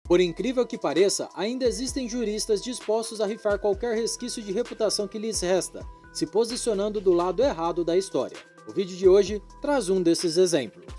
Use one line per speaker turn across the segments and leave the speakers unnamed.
Por incrível que pareça, ainda existem juristas dispostos a rifar qualquer resquício de reputação que lhes resta, se posicionando do lado errado da história. O vídeo de hoje traz um desses exemplos.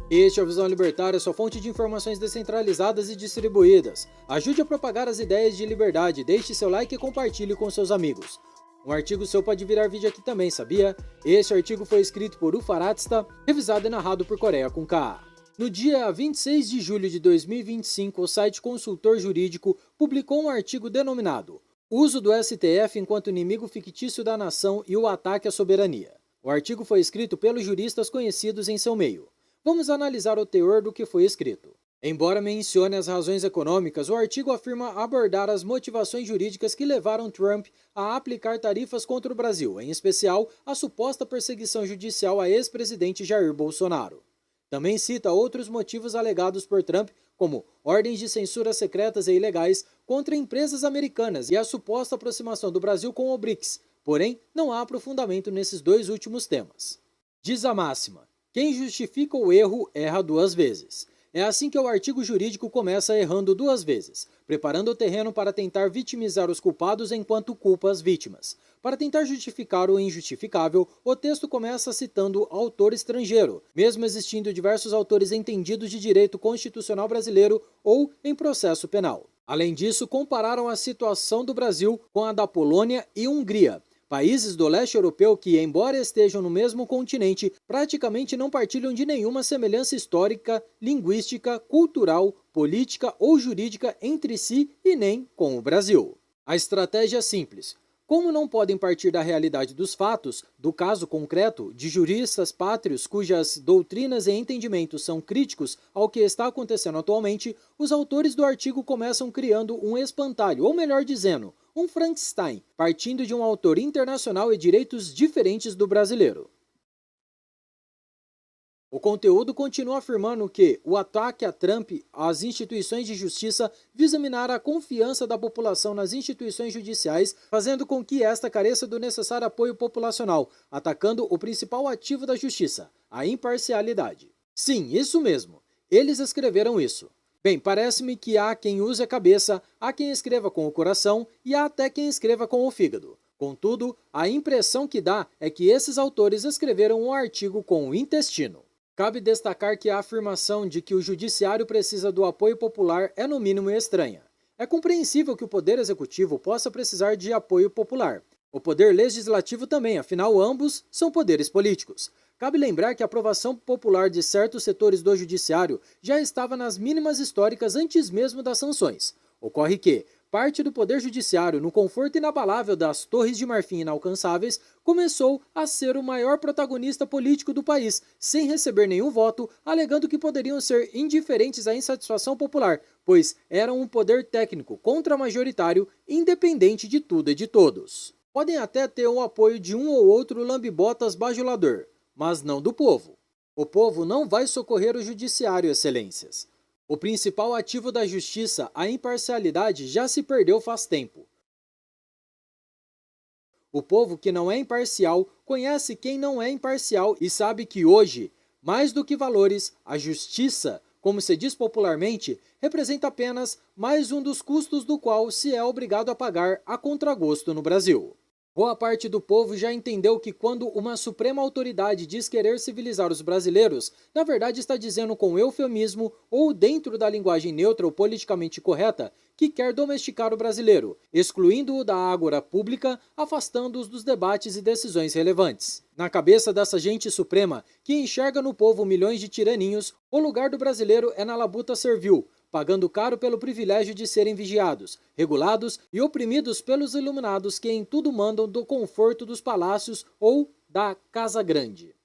Este é o Visão Libertária, sua fonte de informações descentralizadas e distribuídas. Ajude a propagar as ideias de liberdade, deixe seu like e compartilhe com seus amigos. Um artigo seu pode virar vídeo aqui também, sabia? Este artigo foi escrito por Ufaratsta, revisado e narrado por Coreia com K. No dia 26 de julho de 2025, o site Consultor Jurídico publicou um artigo denominado Uso do STF enquanto inimigo fictício da nação e o ataque à soberania. O artigo foi escrito pelos juristas conhecidos em seu meio. Vamos analisar o teor do que foi escrito. Embora mencione as razões econômicas, o artigo afirma abordar as motivações jurídicas que levaram Trump a aplicar tarifas contra o Brasil, em especial a suposta perseguição judicial a ex-presidente Jair Bolsonaro. Também cita outros motivos alegados por Trump, como ordens de censura secretas e ilegais contra empresas americanas e a suposta aproximação do Brasil com o BRICS, porém não há aprofundamento nesses dois últimos temas. Diz a máxima: quem justifica o erro erra duas vezes. É assim que o artigo jurídico começa errando duas vezes, preparando o terreno para tentar vitimizar os culpados enquanto culpa as vítimas. Para tentar justificar o injustificável, o texto começa citando autor estrangeiro, mesmo existindo diversos autores entendidos de direito constitucional brasileiro ou em processo penal. Além disso, compararam a situação do Brasil com a da Polônia e Hungria, países do leste europeu que, embora estejam no mesmo continente, praticamente não partilham de nenhuma semelhança histórica, linguística, cultural, política ou jurídica entre si e nem com o Brasil. A estratégia é simples. Como não podem partir da realidade dos fatos, do caso concreto, de juristas pátrios cujas doutrinas e entendimentos são críticos ao que está acontecendo atualmente, os autores do artigo começam criando um espantalho, ou melhor dizendo, um Frankenstein, partindo de um autor internacional e direitos diferentes do brasileiro. O conteúdo continua afirmando que o ataque a Trump às instituições de justiça visa minar a confiança da população nas instituições judiciais, fazendo com que esta careça do necessário apoio populacional, atacando o principal ativo da justiça, a imparcialidade. Sim, isso mesmo. Eles escreveram isso. Bem, parece-me que há quem use a cabeça, há quem escreva com o coração e há até quem escreva com o fígado. Contudo, a impressão que dá é que esses autores escreveram um artigo com o intestino. Cabe destacar que a afirmação de que o judiciário precisa do apoio popular é no mínimo estranha. É compreensível que o poder executivo possa precisar de apoio popular. O poder legislativo também, afinal ambos são poderes políticos. Cabe lembrar que a aprovação popular de certos setores do judiciário já estava nas mínimas históricas antes mesmo das sanções. Ocorre que parte do poder judiciário, no conforto inabalável das torres de marfim inalcançáveis, começou a ser o maior protagonista político do país, sem receber nenhum voto, alegando que poderiam ser indiferentes à insatisfação popular, pois eram um poder técnico contra-majoritário, independente de tudo e de todos. Podem até ter o apoio de um ou outro lambibotas bajulador, mas não do povo. O povo não vai socorrer o judiciário, excelências. O principal ativo da justiça, a imparcialidade, já se perdeu faz tempo. O povo que não é imparcial conhece quem não é imparcial e sabe que hoje, mais do que valores, a justiça, como se diz popularmente, representa apenas mais um dos custos do qual se é obrigado a pagar a contragosto no Brasil. Boa parte do povo já entendeu que quando uma suprema autoridade diz querer civilizar os brasileiros, na verdade está dizendo com eufemismo ou dentro da linguagem neutra ou politicamente correta que quer domesticar o brasileiro, excluindo-o da ágora pública, afastando-os dos debates e decisões relevantes. Na cabeça dessa gente suprema, que enxerga no povo milhões de tiraninhos, o lugar do brasileiro é na labuta servil, pagando caro pelo privilégio de serem vigiados, regulados e oprimidos pelos iluminados que em tudo mandam do conforto dos palácios ou da Casa Grande.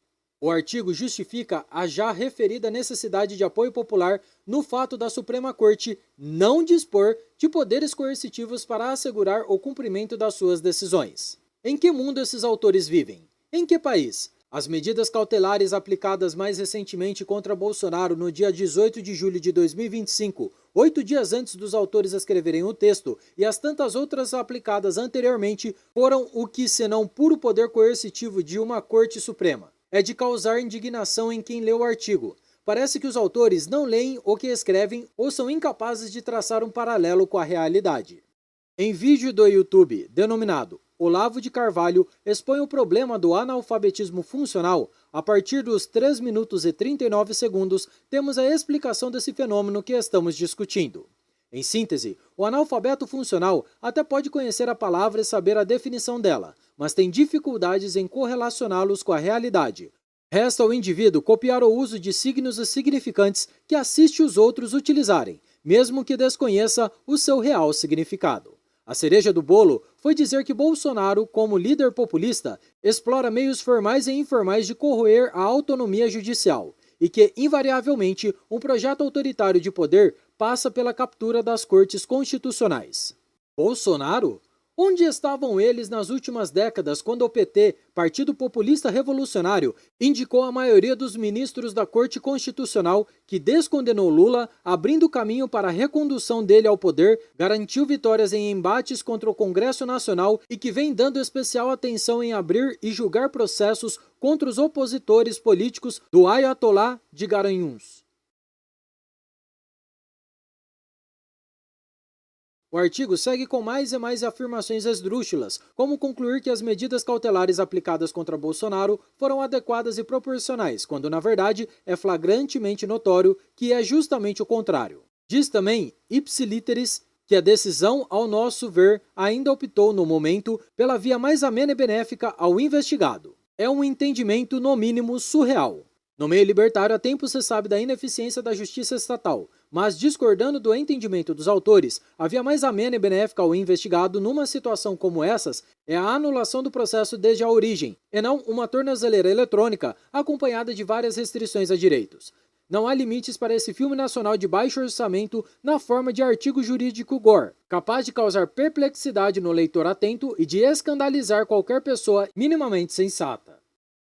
O artigo justifica a já referida necessidade de apoio popular no fato da Suprema Corte não dispor de poderes coercitivos para assegurar o cumprimento das suas decisões. Em que mundo esses autores vivem? Em que país? As medidas cautelares aplicadas mais recentemente contra Bolsonaro no dia 18 de julho de 2025, 8 dias antes dos autores escreverem o texto, e as tantas outras aplicadas anteriormente, foram o que senão puro poder coercitivo de uma Corte Suprema. É de causar indignação em quem lê o artigo. Parece que os autores não leem o que escrevem ou são incapazes de traçar um paralelo com a realidade. Em vídeo do YouTube, denominado Olavo de Carvalho expõe o problema do analfabetismo funcional, a partir dos 3 minutos e 39 segundos, temos a explicação desse fenômeno que estamos discutindo. Em síntese, o analfabeto funcional até pode conhecer a palavra e saber a definição dela, mas tem dificuldades em correlacioná-los com a realidade. Resta ao indivíduo copiar o uso de signos e significantes que assiste os outros utilizarem, mesmo que desconheça o seu real significado. A cereja do bolo foi dizer que Bolsonaro, como líder populista, explora meios formais e informais de corroer a autonomia judicial e que, invariavelmente, um projeto autoritário de poder passa pela captura das cortes constitucionais. Bolsonaro? Onde estavam eles nas últimas décadas quando o PT, Partido Populista Revolucionário, indicou a maioria dos ministros da Corte Constitucional que descondenou Lula, abrindo caminho para a recondução dele ao poder, garantiu vitórias em embates contra o Congresso Nacional e que vem dando especial atenção em abrir e julgar processos contra os opositores políticos do Ayatollah de Garanhuns? O artigo segue com mais e mais afirmações esdrúxulas, como concluir que as medidas cautelares aplicadas contra Bolsonaro foram adequadas e proporcionais, quando na verdade é flagrantemente notório que é justamente o contrário. Diz também, ipsiliteris, que a decisão, ao nosso ver, ainda optou no momento pela via mais amena e benéfica ao investigado. É um entendimento, no mínimo, surreal. No meio libertário, há tempo se sabe da ineficiência da justiça estatal, mas discordando do entendimento dos autores, a via mais amena e benéfica ao investigado numa situação como essas é a anulação do processo desde a origem, e não uma tornozeleira eletrônica acompanhada de várias restrições a direitos. Não há limites para esse filme nacional de baixo orçamento na forma de artigo jurídico gore, capaz de causar perplexidade no leitor atento e de escandalizar qualquer pessoa minimamente sensata.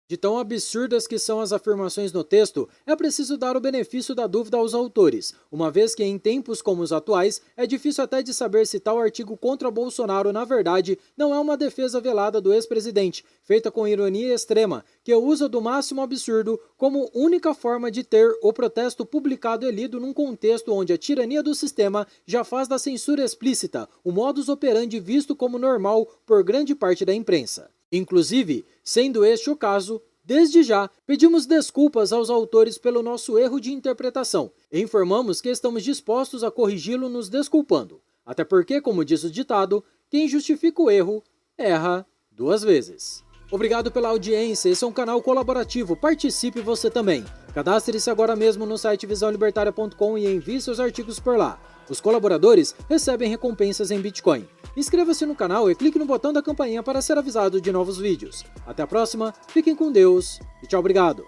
De tão absurdas que são as afirmações no texto, é preciso dar o benefício da dúvida aos autores, uma vez que em tempos como os atuais, é difícil até de saber se tal artigo contra Bolsonaro, na verdade, não é uma defesa velada do ex-presidente, feita com ironia extrema, que usa do máximo absurdo como única forma de ter o protesto publicado e lido num contexto onde a tirania do sistema já faz da censura explícita o modus operandi visto como normal por grande parte da imprensa. Inclusive, sendo este o caso, desde já pedimos desculpas aos autores pelo nosso erro de interpretação e informamos que estamos dispostos a corrigi-lo nos desculpando. Até porque, como diz o ditado, quem justifica o erro, erra 2 vezes. Obrigado pela audiência, esse é um canal colaborativo, participe você também. Cadastre-se agora mesmo no site visãolibertaria.com e envie seus artigos por lá. Os colaboradores recebem recompensas em Bitcoin. Inscreva-se no canal e clique no botão da campainha para ser avisado de novos vídeos. Até a próxima, fiquem com Deus e tchau, obrigado!